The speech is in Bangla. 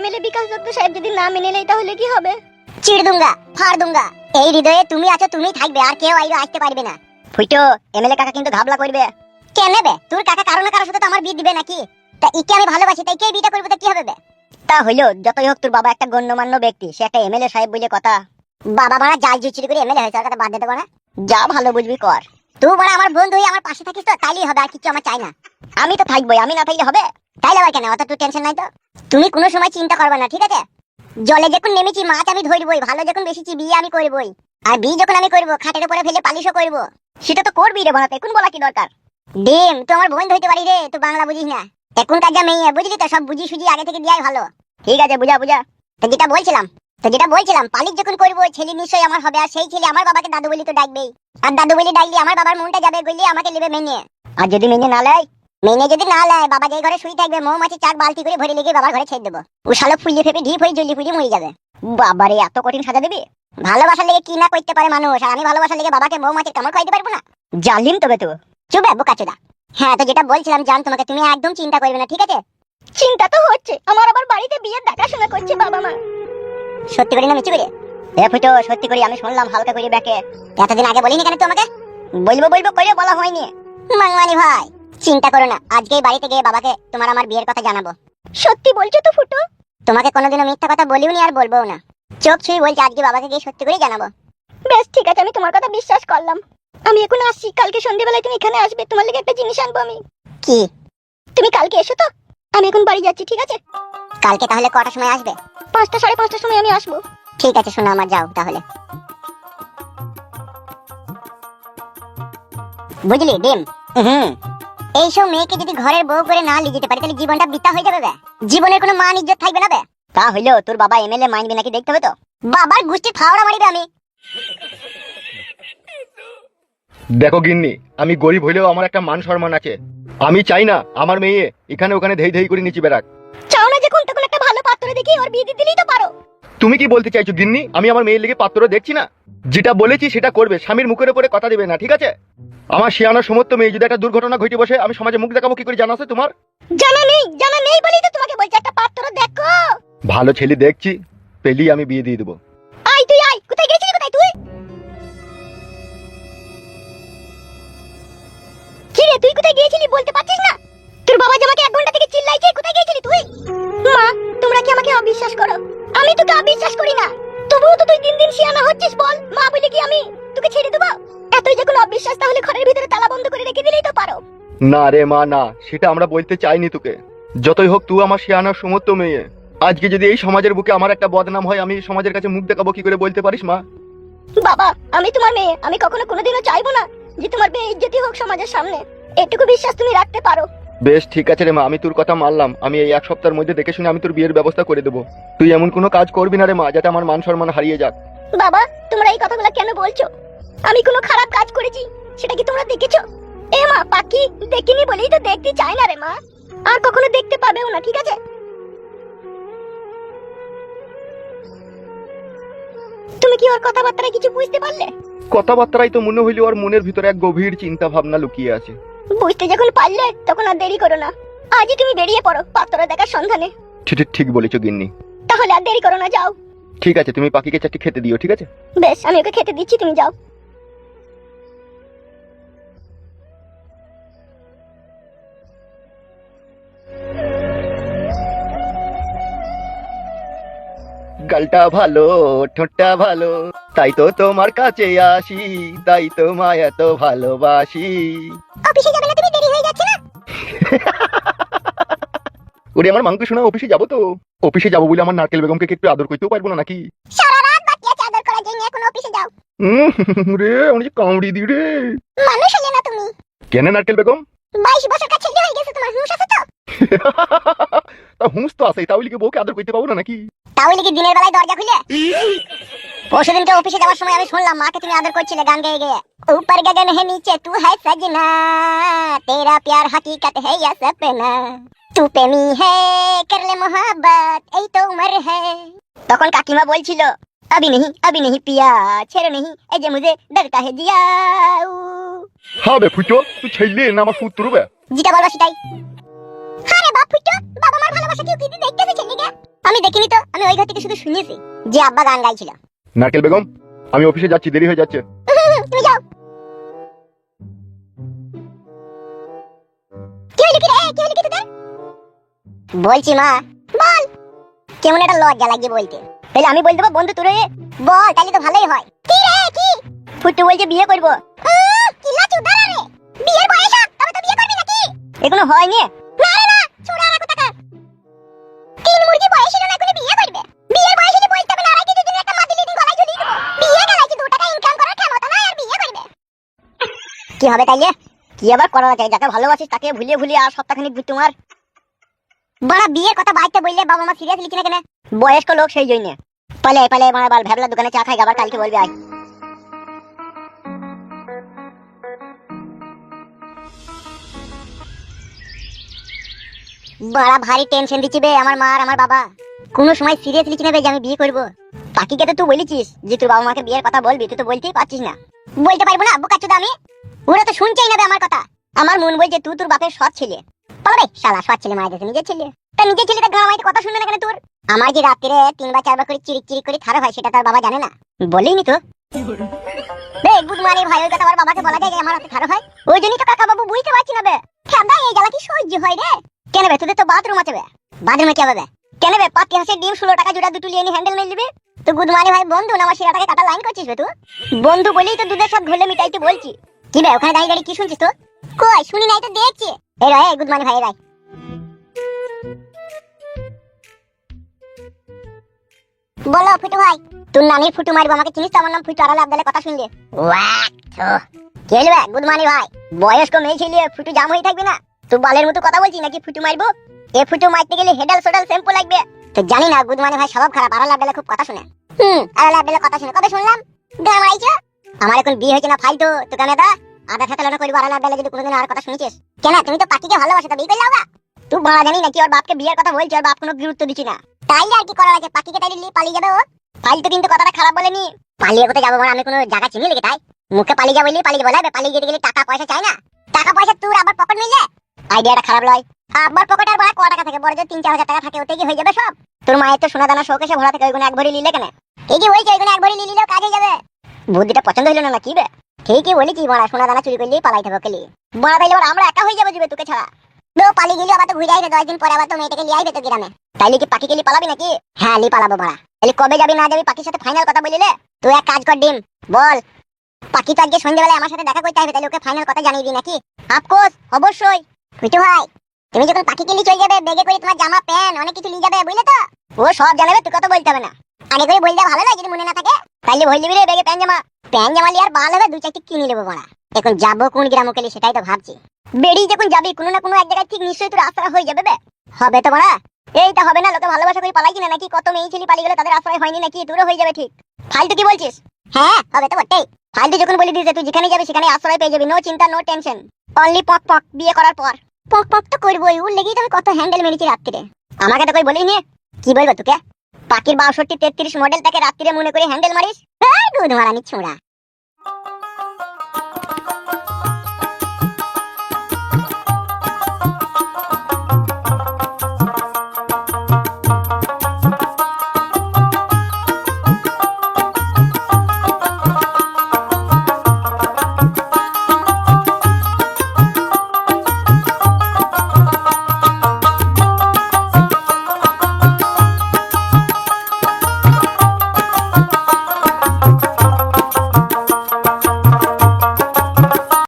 এমএলএ বিকাশ দত্ত সাহেব যদি না মেনে নেয় তাহলে কি হবে? চিড় দুঙ্গা, ফাড় দুঙ্গা। এই হৃদয়ে তুমি আছো, তুমিই থাকবে, আর কেউ আইলো আসতে পারবে না। ফুটো, এমএলএ কাকা কিন্তু ঘাবলা করবে। কে নেবে? তোর কাকা কারো না কারোর সাথে তো আমার বিয়ে দিবে নাকি? তা ইকে আমি ভালোবাসি, তাই কে বিয়েটা করবো, তা কি হবে বে? তা হইলো, যতই হোক তোর বাবা একটা গণ্যমান্য ব্যক্তি, সে একটা এমএলএ সাহেব বলে কথা। বাবা মারা জাল জুচিরি করে এমএলএ হয়েছে, ওর কথা বাদ দিতে পারে। যা ভালো বুঝবি কর। তুই বড় আমার বন্ধু হয়ে আমার পাশে থাকিস তো তাইলেই হবে, আর কিছু আমার চাই না। আমি তো থাকবোই, আমি না থাকলে হবে? তাইলে আবার কেন, অত তুই টেনশন নাই তো। তুমি কোনো সময় চিন্তা করবে না, ঠিক আছে? জলে যখন নেমেছি মাছ আমি ধরবই, ভালো যখন বেশিছি বিয়ে আমি করবই। আর বিয়ে যখন আমি করবো খাটের উপরে ফেলে পালিশও করবো। সেটা তো করবি রে বানাতে, এখন বলা কি দরকার? ডিম তো আমার বোন ধরতে পারি রে, তুই বাংলা বুঝিস না। এখনকার যা মেয়ে বুঝলি তো, সব বুঝি সুঝি আগে থেকে দিয়াই ভালো। ঠিক আছে, বুঝা বুঝা। তো যেটা বলছিলাম পালিশ যখন করবো ছেলে নিশ্চয়ই আমার হবে, আর সেই ছেলে আমার বাবাকে দাদু বলি তো ডাকবেই। আর দাদু বলি ডাকলে আমার বাবার মনটা যাবে, গইলে আমাকে নেবে মেনে। আর যদি মেনে না লাই? মেনে যদি না লাই, বাবা যে ঘরে শুয়ে থাকবে মৌমাছি চাক বালতি করে ভরে লেগে বাবার ঘরে ছেড়ে দেবো। ও শালো ফুলিয়ে ফেপে ঢিপ হয়ে জ্বলি ফুলিয়ে মরে যাবে। বাবারে, এত কঠিন সাজা দিবি? ভালোবাসার লেগে কি না করতে পারে মানুষ, আর আমি ভালোবাসার লেগে বাবাকে মৌমাছির কামড় খাইতে পারবো না? জালিম তবে তো। চুপ বোকাচোদা। হ্যাঁ, তো যেটা বলছিলাম জান তোমাকে, তুমি একদম চিন্তা করবে না, ঠিক আছে? চিন্তা তো হচ্ছে, আমার আবার বাড়িতে বিয়ের দেখাশোনা করছে বাবা মা। সত্যি করি না মিছু করে? এ ফুটো, সত্যি করি, আমি শুনলাম হালকা করে ব্যাকে। এতদিন আগে বলিনি কেন তোমাকে? বলবো বলবো করে বলা হয়নি। মাংমানি ভাই, চিন্তা করো না, আজকেই বাড়িতে গিয়ে বাবাকে তোমার আমার বিয়ের কথা জানাবো। সত্যি বলছো তো ফুটো? তোমাকে কোনোদিনও মিথ্যা কথা বলিওনি আর বলবোও না। চোখ ছুঁই বলছি, আজকে বাবাকে গিয়ে সত্যি করে জানাবো। বেশ ঠিক আছে, আমি তোমার কথা বিশ্বাস করলাম। আমি এখন আসছি, কালকে সন্ধ্যেবেলায় তুমি এখানে আসবে, তোমার লেগে একটা জিনিস আনবো আমি। কি? তুমি কালকে এসো তো, আমি এখন বাড়ি যাচ্ছি, ঠিক আছে? কালকে তাহলে কটার সময় আসবে? 5টা 5:30টার সময় আমি আসবো। ঠিক আছে শোনো আমার, যাও তাহলে। বুঝলি ডিম? হুম। এইসব মেয়েকে যদি ঘরের বউ করে না লিয়ে যেতে পারি, তাহলে জীবনটা বৃথা হয়ে যাবে বে। জীবনের কোনো মান ইজ্জত থাকবে না বে। তা হইলো, তোর বাবা এমএলএ মানবে নাকি দেখতে হবে তো। বাবার গুষ্টি ফাওড়া মারিবে আমি। দেখো গিন্নি, আমি গরিব হইলেও আমার একটা মান সম্মান আছে। আমি চাই না আমার মেয়ে এখানে ওখানে ধেই ধেই করে নিচে বেড়াক। চাও না যখন, তখন একটা ভালো পাত্র দেখি ওর বিয়ে দিয়ে দিলেই তো পারো। তুমি কি বলতে চাইছো গিন্নি? আমি আমার মেয়ের লেগে পাত্র দেখছি না? যেটা বলেছি সেটা করবে, স্বামীর মুখের উপরে কথা দিবে না, ঠিক আছে? আমার শিয়ানোর সমস্ত মেয়ে যদি একটা দুর্ঘটনা ঘটে বসে, আমি সমাজে মুখ দেখাবো কি করে, জানা আছে তোমার? জানা নেই বলেই তো তোমাকে বলছি, একটা পাত্র দেখো। ভালো ছেলে দেখছি, পেলি আমি বিয়ে দিয়ে দেবো। আয় তুই আয়, কোথায় গেছিলি, কোথায় তুই? কি রে, তুই কোথায় গিয়েছিলি বলতে পারছিস না? তোর বাবা যে আমাকে 1 ঘন্টা থেকে চিল্লাইছে, কোথায় গিয়েছিলি তুই? মা, তোমরা কি আমাকে অবিশ্বাস করো? আমি তোকে অবিশ্বাস করি না, তবুও তো তুই দিন দিন শিয়ানা হচ্ছিস। বল, মা বলে কি আমি তোকে ছেড়ে দেবো? এতই যখন অবিশ্বাস, তাহলে ঘরের ভিতরে তালা বন্ধ করে রেখে দিলেই তো পারো। না রে মা, না, সেটা আমরা বলতে চাইনি তোকে। যতই হোক তুই আমার শিয়ানোর সমস্ত মেয়ে। আজকে যদি এই সমাজের বুকে আমার একটা বদনাম হয়, আমি সমাজের কাছে মুখ দেখাবো কি করে, বলতে পারিস মা? বাবা, আমি তোমার মেয়ে, আমি কখনো কোনোদিনও চাইবো না যে তোমার বেইজ্জতি হোক সমাজের সামনে। এটুকু বিশ্বাস তুমি রাখতে পারো। বেশ ঠিক আছে রে মা, আমি তোর কথা মানলাম। আমি এই 1 সপ্তাহের মধ্যে দেখে শুনে আমি তোর বিয়ের ব্যবস্থা করে দেবো। তুই এমন কোনো কাজ করবি না রে মা, যাতে আমার মান সম্মান হারিয়ে যাক। বাবা, তোমরা এই কথাগুলো কেন বলছো? আমি কোনো খারাপ কাজ করেছি সেটা কি তোমরা দেখেছো? এ মা, পাখি দেখিনি বলেই তো দেখতে চাই না রে মা, আর কখনো দেখতে পাবেও না, ঠিক আছে? তুমি কি ওর কথাবার্তায় কিছু বুঝতে পারলে? কথাবার্তাই তো মনে হইল ওর মনের ভিতরে এক গভীর চিন্তা ভাবনা লুকিয়ে আছে। বুঝতে যখন পারলে, তখন আর দেরি করো না, আজই তুমি বেরিয়ে পড়ো পাত্র দেখার সন্ধানে। ঠিক ঠিক বলেছো গিন্নি। তাহলে আর দেরি করো না, যাও। ঠিক আছে, তুমি পাখিকে 4টি খেতে দিও, ঠিক আছে? বেশ, আমি ওকে খেতে দিচ্ছি, তুমি যাও। গালটা ভালো, ঠোঁটটা ভালো, তাই তো তোমার কাছে আসি, তাই তো মা এত ভালোবাসি। অফিসে যাবে না তুমি? দেরি হয়ে যাচ্ছে না? ওরে আমার মাংকে শোনা, অফিসে যাবো তো। অফিসে যাবো বলে আমার নারকেল বেগমকে একটু আদর করতেও পারবো না নাকি? সারা রাত বাকি আছে আদর করার জন্য, এখন অফিসে যাও। রে অনেক কামড়ি দি রে। মানুষ হলে না তুমি? কেন নারকেল বেগম? 22 বছর কাছে ছেলে হয়ে গেছে, তোমার হুঁশ আছে তো? তা হুঁস তো আছে, তাহলে কি বউকে আদর করতে পাবো না নাকি? তাহলে কি দিনের বেলায় দরজা খুলে? পরশুদিনকে অফিসে যাওয়ার সময় আমি শুনলাম মাকে তুমি আদর করছিলে গান গেয়ে গিয়ে। ऊपर गगन है नीचे तू है सजना, तेरा प्यार हकीकत है या सपना, तू प्रेमी है कर ले मोहब्बत, এই তো उम्र है। তখন কাকিমা বলছিল, अभी नहीं पिया, ছেড়ে नहीं, এই যে মুঝে डरता है जिया। হবে ফুটো, তুই ছেলে না আমার পুত্র বে? যেটা বলবা সেটাই। আরে বাপ ফুটো, বাবা মার ভালোবাসা কেউ কি দেখতেছে ছেলেকে? আমি দেখিনি তো, আমি ওই ঘর থেকে শুধু শুনেছি যে আব্বা গান গাইছিল। নারকেল বেগম, আমি অফিসে যাচ্ছি, দেরি হয়ে যাচ্ছে। তুমি যাও। কি হলো কি রে? কি হলো কি তোদের? বলছি মা, বল। কেমন একটা লজ্জা লাগছে বলতে। তাহলে আমি বল দেবো বন্ধু তোরে? বল, তাহলে তো ভালোই হয়। কি রে কি? ফুটু বলছে বিয়ে করবো। কি লাচু দাঁড়া রে, বিয়ের বয়স তবে তো বিয়ে করবি নাকি? এখনো হয়নি। না রে না, ছোড়া রে কোথাকার। তিন মুরগি বয়স হলো না, করে বিয়ে করবে? বিয়ের বয়স হলে বলতে হবে না, আড়াই কেজির জন্য একটা মাটি লিডি গলায় ঝুলিয়ে দেবো। বিয়ে গেলাই কি 2 টাকা ইনকাম করার ক্ষমতা নাই আর বিয়ে করবে? কি হবে তাইলে? কি আবার করা যায়? যাকে ভালোবাসিস তাকে ভুলিয়ে ভুলিয়ে আর সপ্তাহখানিক ঘুরতে মার। বড় বিয়ের কথা বাইতে বললে বাবা মা সিরিয়াস লিখি না কেন? বয়স্ক লোক সেই জন্য। পালে পালে মানে বাল ভ্যাবলা দোকানে চা খাই, আবার কালকে বলবি আয়। বড় ভারী টেনশন দিচ্ছি বে আমার মা আর আমার বাবা। কোনো সময় সিরিয়াস লিখি নেবে যে আমি বিয়ে করব। পাখিকে তো তুই বলেছিস যে তুই বাবা মাকে বিয়ের কথা বলবি, তুই তো বলতেই পারছিস না। বলতে পারবো না বোকাচোদা আমি? ওরা তো শুনছেই না বে আমার কথা। আমার মন বলছে তুই তোর বাপের সৎ ছেলে। পালাবে শালা, সৎ ছেলে মারা গেছে, নিজের ছেলে। তা নিজের ছেলেটা গাঁ মাইতে কথা শুনবে না কেন তোর? আমার যে রাত্রে 3 বা 4 বার করে চিরিক চিরিক করে খারাপ হয় সেটা তার বাবা জানে না? বলেইনি তো। বে গুড মর্নিং ভাই, ওই কথা আমার বাবাকে বলা যায় যে আমার রাতে খারাপ হয়? ওই জন্যই তো কাকা বাবু বুঝতে পারছি না বে। ঠান্ডা এই জ্বালা কি সহ্য হয় রে? কেন বে, তোদের তো বাথরুম আছে বে। বাথরুমে কি হবে বে? কেন বে, 5 হাঁসের ডিম 16 টাকা জোড়া দুটো লিয়ে নি হ্যান্ডেল মেরে নিবি? তো গুড মর্নিং ভাই বন্ধু না, আমার শিরাটাকে কাটা লাইন করছিস বে তুই? বন্ধু বলেই তো দুধের সব ঘোলে মিটাইতে বলছি। কি বে ওখানে দাঁড়িয়ে দাঁড়িয়ে কি শুনছিস তো? কই শুনি নাই তো, দেখছি। এই রে গুড মর্নিং ভাই, এই রে। বলো ফুটু ভাই। তোর নানির ফুটু মারবো, আমাকে চিনিস তো? আমার নাম ফুটু, আড়ালে আবদালে কথা শুনলে। কে হলো গুড মর্নিং ভাই? বয়স্ক মেয়ে ছেলে ফুটু জাম হয়ে থাকবে না? তুই বালের মতো কথা বলছিস নাকি ফুটু মারবো? এ ফুটু মারতে গেলে হেডাল সোডাল শ্যাম্পু লাগবে। তো জানি না গুড মর্নিং ভাই স্বভাব খারাপ, আড়ালে আবদালে খুব কথা শুনে। আড়ালে আবদালে কথা শুনে কবে শুনলাম? গাম আইছো। আমার এখন বিয়ে হয়েছে না ফালতু, তো কেন দা আধা খেতালনা করবো আড়ালে আবদালে যদি কোনোদিন আর কথা শুনেছিস? কেন তুমি তো পাখিকে ভালোবাসো, তা বিয়ে করলে হোগা? তুই বাড়া জানি নাকি ওর বাপকে বিয়ের কথা বলছি, ওর বাপ কোনো গুরুত্ব দিচ্ছি না। তাইলে আর কি করার আছে? পাখিকে তাইলে নিয়ে পালিয়ে যাবে ও। ফালতু কিন্তু কথাটা খারাপ বলেনি। পালিয়ে কোথায় যাবো? আমি কোনো জায়গা চিনি লেগে তাই মুখে পালিয়ে যাবো বলি পালিয়ে যাবো? পালিয়ে যেতে গেলে টাকা পয়সা চাই না? টাকা পয়সা তোর আবার পকেট মিললে আইডিয়াটা খারাপ লয়। আবার পকেট আর ক টাকা থাকে? বড় যে 3-4 হাজার টাকা থাকে, ওতে কি হয়ে যাবে সব? তোর মায়ের তো সোনা দানা শোকেশে ভরা থাকে, ওইগুলো এক ভরি নিলে কেন? ঠিকই বলছি, ওইগুলো এক ভরি নিলেও কাজে যাবে। বুদ্ধিটা পছন্দ হইলো না কি বে? ঠিকই বলেছি বড়া, সোনা দানা চুরি করলেই পালাই থাকো কেলি বড়া। তাইলে এবার আমরা একা হয়ে যাবো যাবে তোকে ছাড়া। তো পালিয়ে গেলে আবার তো ঘুরে আসবে 10 দিন পরে, আবার তো মেয়েটাকে লিয়ে আসবে তো গ্রামে। তাইলে কি পাখি কেলি পালাবি নাকি? হ্যাঁ লি পালাবো বড়া। তাহলে কবে যাবি না যাবি পাখির সাথে ফাইনাল কথা বলিলে? তুই এক কাজ কর ডিম, বল পাখি তো আজকে সন্ধ্যাবেলায় আমার সাথে দেখা করতে আসবে, তাহলে ওকে ফাইনাল কথা জানিয়ে দিই নাকি? অফকোর্স, অবশ্যই। ফুটু ভাই তুমি যখন পাখি কেলি চলে যাবে, বেগে করে তোমার জামা প্যান্ট অনেক কিছু নিয়ে যাবে, বুঝলে তো? ও সব জানাবে, তুই কথা বলতে হবে না। আগে করে বললে ভালো লাগে, যদি মনে না থাকে তাইলে ভুল দিবি রে বেগে প্যান্ট জামা লিয়ে আর ভালো হবে 2-4টি কিনে নেবো বড়া। এখন যাবো কোন গ্রাম কেলি সেটাই তো ভাবছি। বেরিয়ে যখন যাবি কোনো না কোনো এক জায়গায় ঠিক নিশ্চয়ই তোর আশ্রয় হয়ে যাবে বে। হবে তো বড়া? এইটা হবে না? লোকে ভালোবাসা করে পালাই কিনা নাকি? কত মেয়ে ছেলে পালিয়ে গেলে তাদের আশ্রয় হয়নি নাকি? তোরও হয়ে যাবে ঠিক। ফালতু কি বলছিস? হ্যাঁ হবে তো বটেই। ফালতু যখন বলে দিয়েছে তুই যেখানে যাবি সেখানে আশ্রয় পেয়ে যাবি, নো চিন্তা নো টেনশন। অনলি পক পক বিয়ে করার পর। পক পক তো করবোই, ওর লেগেই তো আমি কত হ্যান্ডেল মেরেছি রাত্রিরে। আমাকে তো কই বলিনি। কি বলবো তোকে? পাখির 62-33 মডেল তাকে রাত্রিরে মনে করে হ্যান্ডেল মারিস? দুধ মারানি ছোঁড়া।